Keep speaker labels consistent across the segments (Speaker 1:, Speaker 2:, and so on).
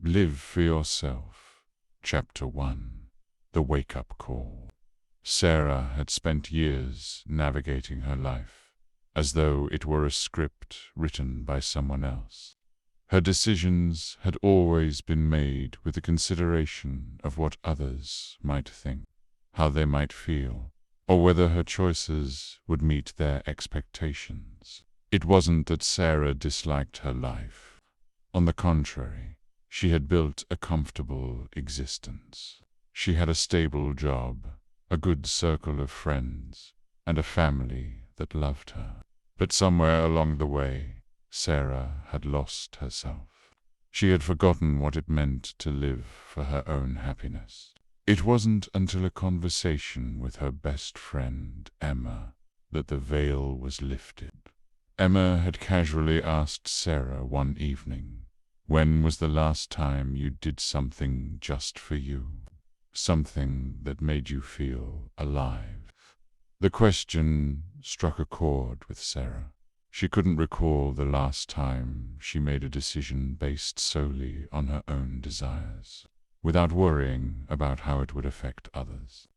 Speaker 1: Live for Yourself. Chapter 1. The Wake-Up Call. Sarah had spent years navigating her life, as though it were a script written by someone else. Her decisions had always been made with the consideration of what others might think, how they might feel, or whether her choices would meet their expectations. It wasn't that Sarah disliked her life. On the contrary, she had built a comfortable existence. She had a stable job, a good circle of friends, and a family that loved her. But somewhere along the way, Sarah had lost herself. She had forgotten what it meant to live for her own happiness. It wasn't until a conversation with her best friend, Emma, that the veil was lifted. Emma had casually asked Sarah one evening, "When was the last time you did something just for you? Something that made you feel alive?" The question struck a chord with Sarah. She couldn't recall the last time she made a decision based solely on her own desires, without worrying about how it would affect others.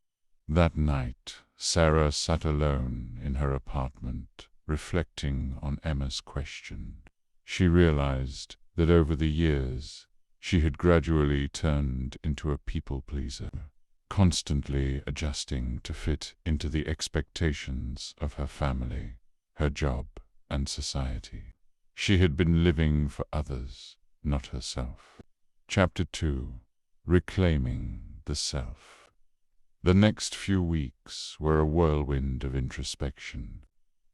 Speaker 1: That night, Sarah sat alone in her apartment, reflecting on Emma's question. She realized that over the years, she had gradually turned into a people-pleaser, constantly adjusting to fit into the expectations of her family, her job, and society. She had been living for others, not herself. Chapter 2. Reclaiming the Self. The next few weeks were a whirlwind of introspection.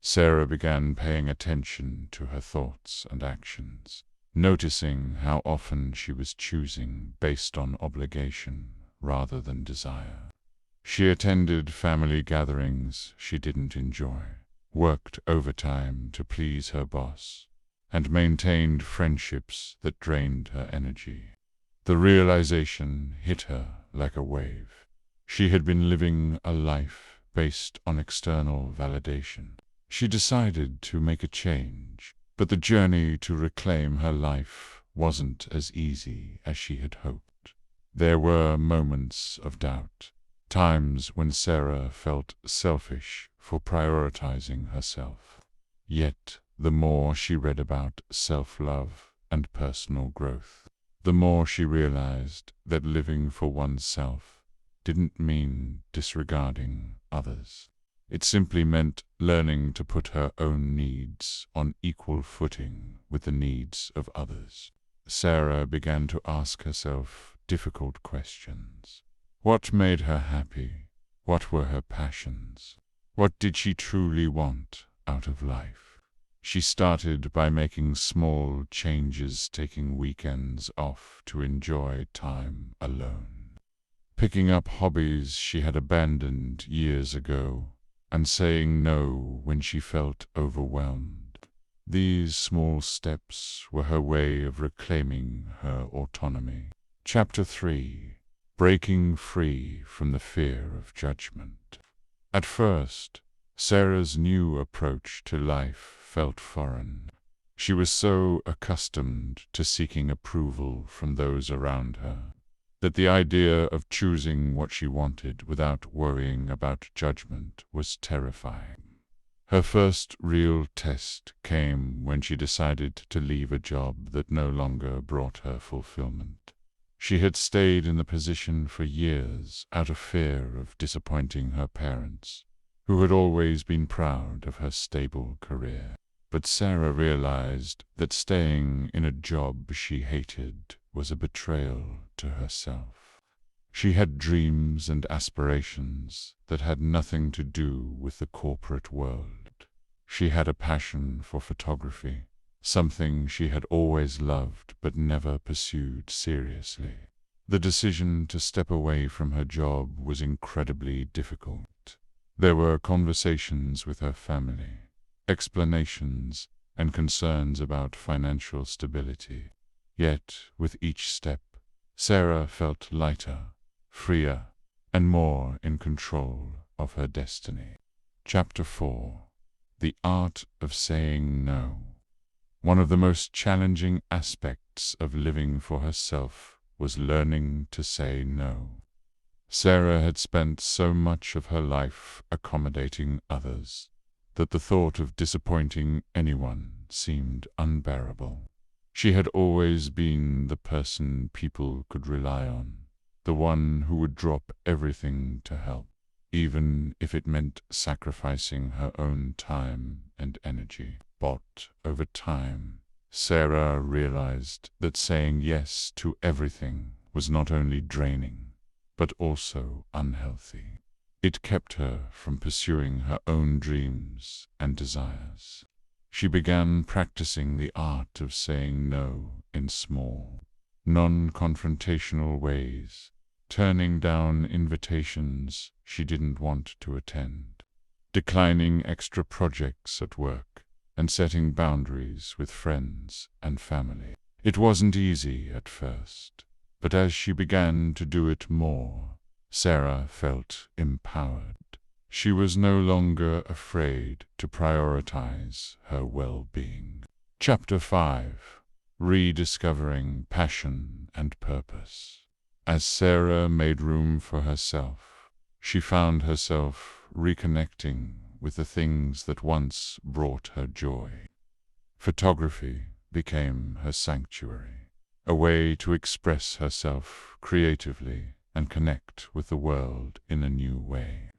Speaker 1: Sarah began paying attention to her thoughts and actions, noticing how often she was choosing based on obligation rather than desire. She attended family gatherings she didn't enjoy, worked overtime to please her boss, and maintained friendships that drained her energy. The realization hit her like a wave. She had been living a life based on external validation. She decided to make a change, but the journey to reclaim her life wasn't as easy as she had hoped. There were moments of doubt, times when Sarah felt selfish for prioritizing herself. Yet, the more she read about self-love and personal growth, the more she realized that living for oneself didn't mean disregarding others. It simply meant learning to put her own needs on equal footing with the needs of others. Sarah began to ask herself difficult questions. What made her happy? What were her passions? What did she truly want out of life? She started by making small changes, taking weekends off to enjoy time alone, picking up hobbies she had abandoned years ago, and saying no when she felt overwhelmed. These small steps were her way of reclaiming her autonomy. Chapter 3. Breaking free from the fear of judgment. At first, Sarah's new approach to life felt foreign. She was so accustomed to seeking approval from those around her that the idea of choosing what she wanted without worrying about judgment was terrifying. Her first real test came when she decided to leave a job that no longer brought her fulfillment. She had stayed in the position for years out of fear of disappointing her parents, who had always been proud of her stable career. But Sarah realized that staying in a job she hated was a betrayal to herself. She had dreams and aspirations that had nothing to do with the corporate world. She had a passion for photography, something she had always loved but never pursued seriously. The decision to step away from her job was incredibly difficult. There were conversations with her family, explanations, and concerns about financial stability. Yet, with each step, Sarah felt lighter, freer, and more in control of her destiny. Chapter 4. The Art of Saying No. One of the most challenging aspects of living for herself was learning to say no. Sarah had spent so much of her life accommodating others that the thought of disappointing anyone seemed unbearable. She had always been the person people could rely on, the one who would drop everything to help, even if it meant sacrificing her own time and energy. But over time, Sarah realized that saying yes to everything was not only draining, but also unhealthy. It kept her from pursuing her own dreams and desires. She began practicing the art of saying no in small, non-confrontational ways, turning down invitations she didn't want to attend, declining extra projects at work, and setting boundaries with friends and family. It wasn't easy at first, but as she began to do it more, Sarah felt empowered. She was no longer afraid to prioritize her well-being. Chapter 5. Rediscovering Passion and Purpose. As Sarah made room for herself, she found herself reconnecting with the things that once brought her joy. Photography became her sanctuary, a way to express herself creatively and connect with the world in a new way.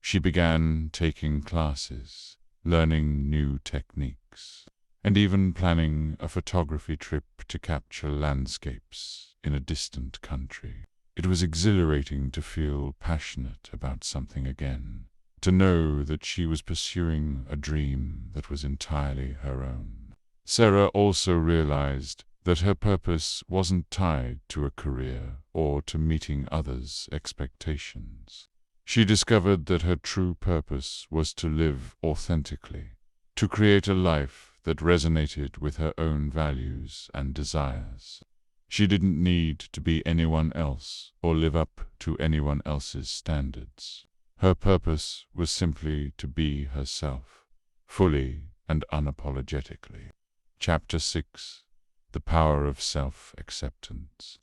Speaker 1: She began taking classes, learning new techniques, and even planning a photography trip to capture landscapes in a distant country. It was exhilarating to feel passionate about something again, to know that she was pursuing a dream that was entirely her own. Sarah also realized that her purpose wasn't tied to a career or to meeting others' expectations. She discovered that her true purpose was to live authentically, to create a life that resonated with her own values and desires. She didn't need to be anyone else or live up to anyone else's standards. Her purpose was simply to be herself, fully and unapologetically. Chapter 6. The Power of Self-Acceptance.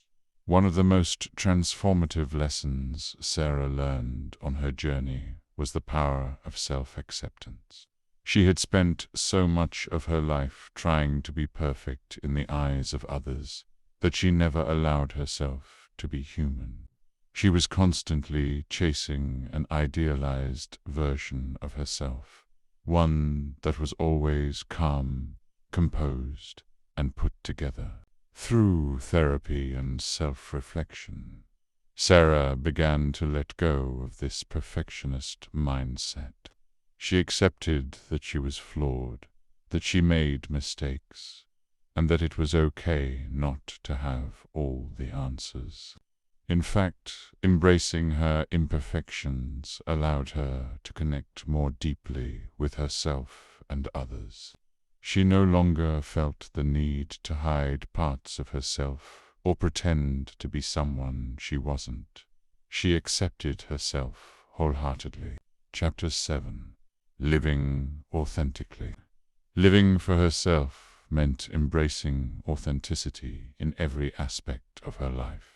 Speaker 1: One of the most transformative lessons Sarah learned on her journey was the power of self-acceptance. She had spent so much of her life trying to be perfect in the eyes of others that she never allowed herself to be human. She was constantly chasing an idealized version of herself, one that was always calm, composed, and put together. Through therapy and self-reflection, Sarah began to let go of this perfectionist mindset. She accepted that she was flawed, that she made mistakes, and that it was okay not to have all the answers. In fact, embracing her imperfections allowed her to connect more deeply with herself and others. She no longer felt the need to hide parts of herself or pretend to be someone she wasn't. She accepted herself wholeheartedly. Chapter 7. Living authentically. Living for herself meant embracing authenticity in every aspect of her life.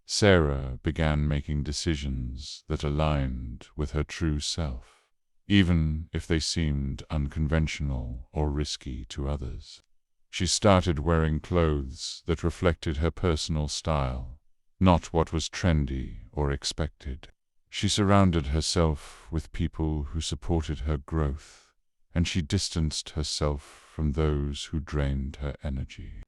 Speaker 1: Sarah began making decisions that aligned with her true self, even if they seemed unconventional or risky to others. She started wearing clothes that reflected her personal style, not what was trendy or expected. She surrounded herself with people who supported her growth, and she distanced herself from those who drained her energy.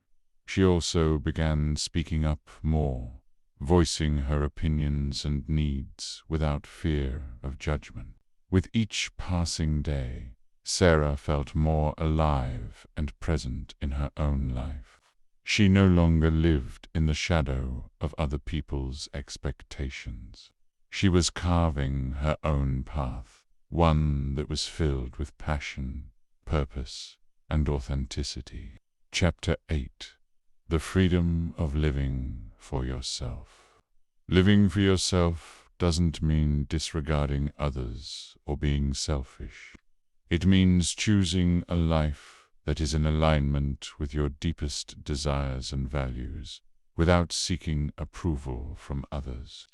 Speaker 1: She also began speaking up more, voicing her opinions and needs without fear of judgment. With each passing day, Sarah felt more alive and present in her own life. She no longer lived in the shadow of other people's expectations. She was carving her own path, one that was filled with passion, purpose, and authenticity. Chapter 8. The Freedom of Living for Yourself. Living for yourself doesn't mean disregarding others or being selfish. It means choosing a life that is in alignment with your deepest desires and values, without seeking approval from others.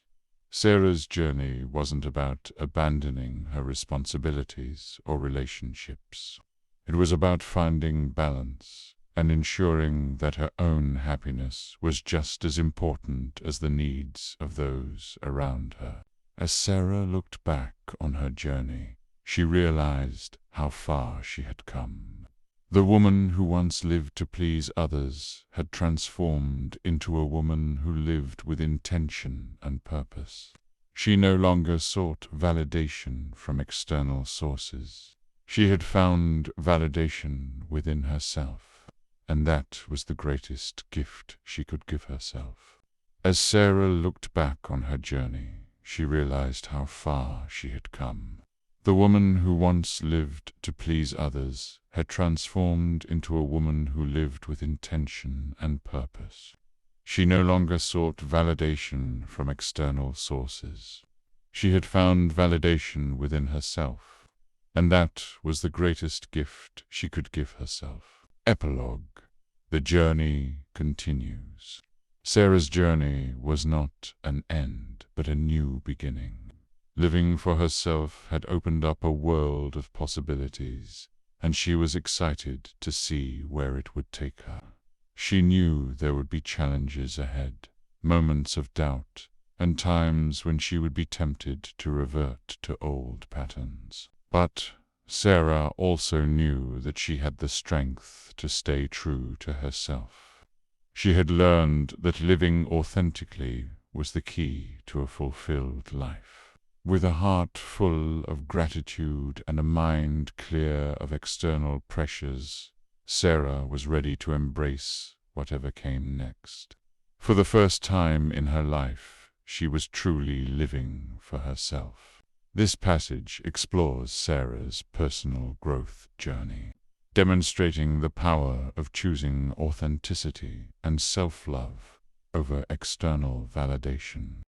Speaker 1: Sarah's journey wasn't about abandoning her responsibilities or relationships. It was about finding balance and ensuring that her own happiness was just as important as the needs of those around her. As Sarah looked back on her journey, she realized how far she had come. The woman who once lived to please others had transformed into a woman who lived with intention and purpose. She no longer sought validation from external sources. She had found validation within herself, and that was the greatest gift she could give herself. As Sarah looked back on her journey, she realized how far she had come. The woman who once lived to please others had transformed into a woman who lived with intention and purpose. She no longer sought validation from external sources. She had found validation within herself, and that was the greatest gift she could give herself. Epilogue. The journey continues. Sarah's journey was not an end, but a new beginning. Living for herself had opened up a world of possibilities, and she was excited to see where it would take her. She knew there would be challenges ahead, moments of doubt, and times when she would be tempted to revert to old patterns. But Sarah also knew that she had the strength to stay true to herself. She had learned that living authentically was the key to a fulfilled life. With a heart full of gratitude and a mind clear of external pressures, Sarah was ready to embrace whatever came next. For the first time in her life, she was truly living for herself. This passage explores Sarah's personal growth journey, demonstrating the power of choosing authenticity and self-love over external validation.